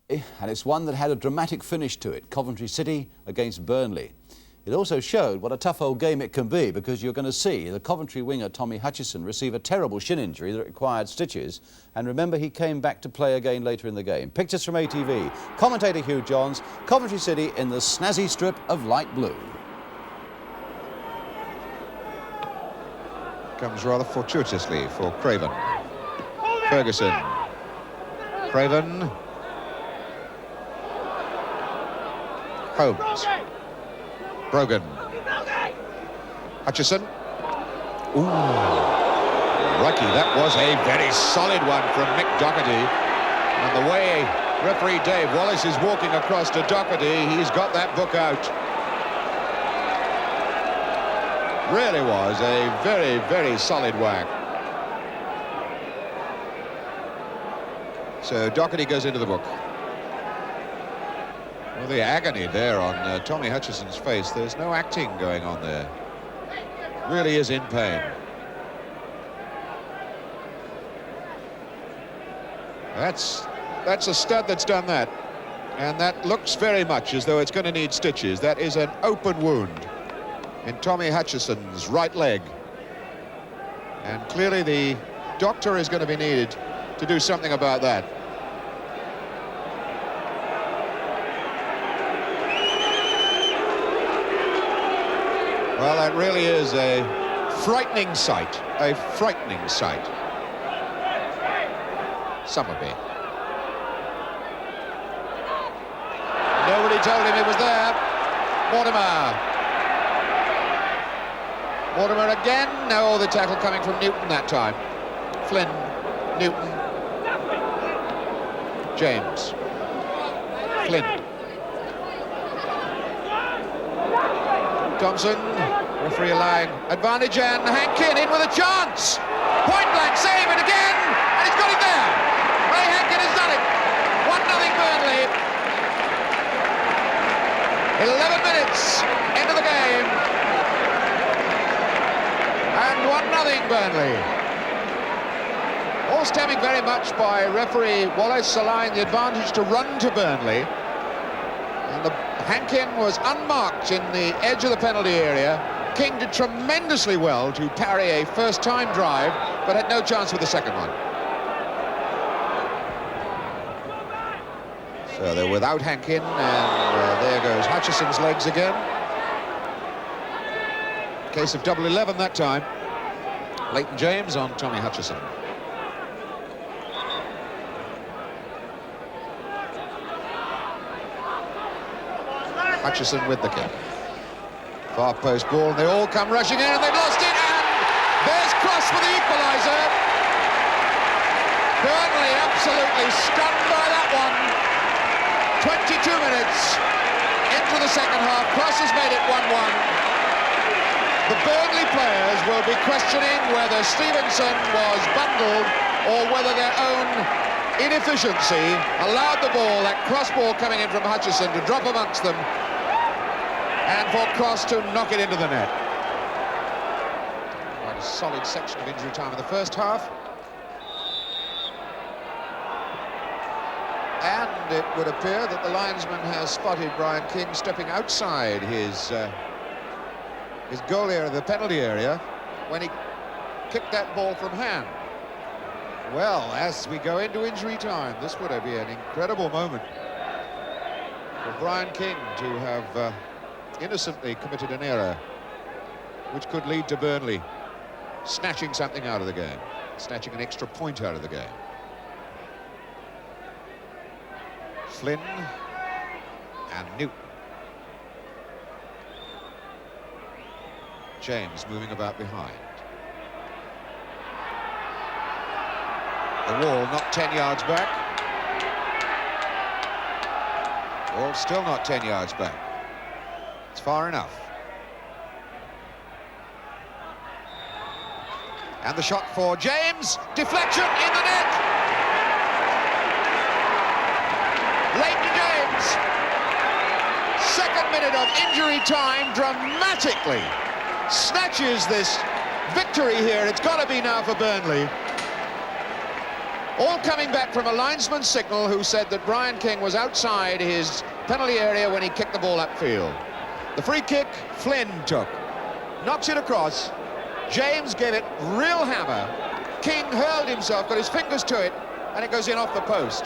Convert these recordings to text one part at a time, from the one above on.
And it's one that had a dramatic finish to it, Coventry City against Burnley. It also showed what a tough old game it can be, because you're going to see the Coventry winger Tommy Hutchison receive a terrible shin injury that required stitches. And remember, he came back to play again later in the game. Pictures from ATV. Commentator Hugh Johns, Coventry City in the snazzy strip of light blue. Comes rather fortuitously for Craven. Ferguson. Craven. Holmes. Brogan. Hutchison. Ooh. Lucky, that was a very solid one from Mick Doherty. And the way referee Dave Wallace is walking across to Doherty, he's got that book out. Really was a very, very solid whack. So Doherty goes into the book. Well, the agony there on Tommy Hutchison's face. There's no acting going on there. Really is in pain. That's a stud that's done that. And that looks very much as though it's going to need stitches. That is an open wound in Tommy Hutchison's right leg. And clearly the doctor is going to be needed to do something about that. Well, that really is a frightening sight, a frightening sight. Summerby. Nobody told him he was there. Mortimer. Mortimer again. No, the tackle coming from Newton that time. Flynn, Newton. James. Flynn. Thompson, referee allowing advantage, and Hankin in with a chance. Point blank save, and again, and he's got it there. Ray Hankin has done it. 1-0 Burnley. 11 minutes into the game. And 1-0 Burnley. All stemming very much by referee Wallace allowing the advantage to run to Burnley. And Hankin was unmarked in the edge of the penalty area. King did tremendously well to parry a first-time drive, but had no chance with the second one. So they're without Hankin, and there goes Hutchison's legs again. Case of double 11 that time. Leighton James on Tommy Hutchison. Hutchison with the kick. Far post ball, and they all come rushing in, and they've lost it, and there's Cross for the equaliser. Burnley absolutely stunned by that one. 22 minutes into the second half, Cross has made it 1-1. The Burnley players will be questioning whether Stevenson was bundled or whether their own inefficiency allowed the ball, that cross ball coming in from Hutchison, to drop amongst them, and for Cross to knock it into the net. Quite a solid section of injury time in the first half. And it would appear that the linesman has spotted Brian King stepping outside his goal area, the penalty area, when he kicked that ball from hand. Well, as we go into injury time, this would be an incredible moment for Brian King to have innocently committed an error which could lead to Burnley snatching something out of the game, snatching an extra point out of the game. Flynn and Newton. James moving about behind. The wall not 10 yards back. Wall still not 10 yards back. It's far enough. And the shot for James. Deflection in the net. Leighton James. Second minute of injury time, dramatically snatches this victory here. It's got to be now for Burnley. All coming back from a linesman's signal who said that Brian King was outside his penalty area when he kicked the ball upfield. The free kick, Flynn took. Knocks it across. James gave it real hammer. King hurled himself, got his fingers to it, and it goes in off the post.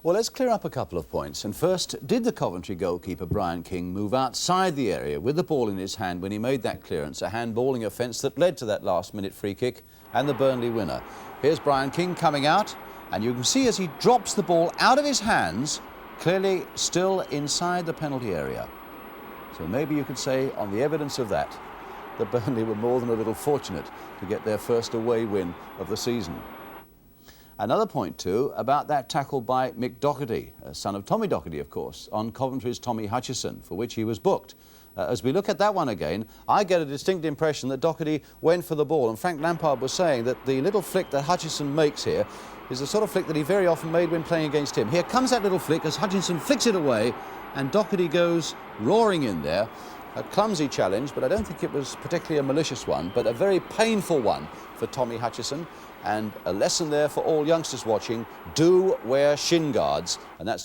Well, let's clear up a couple of points. And first, did the Coventry goalkeeper, Brian King, move outside the area with the ball in his hand when he made that clearance, a handballing offence that led to that last-minute free kick and the Burnley winner? Here's Brian King coming out, and you can see as he drops the ball out of his hands, clearly still inside the penalty area. So maybe you could say, on the evidence of that, that Burnley were more than a little fortunate to get their first away win of the season. Another point, too, about that tackle by Mick Doherty, son of Tommy Doherty, of course, on Coventry's Tommy Hutchison, for which he was booked. As we look at that one again, I get a distinct impression that Doherty went for the ball, and Frank Lampard was saying that the little flick that Hutchison makes here is the sort of flick that he very often made when playing against him. Here comes that little flick as Hutchison flicks it away, and Doherty goes roaring in there. A clumsy challenge, but I don't think it was particularly a malicious one, but a very painful one for Tommy Hutchison, and a lesson there for all youngsters watching: do wear shin guards, and that's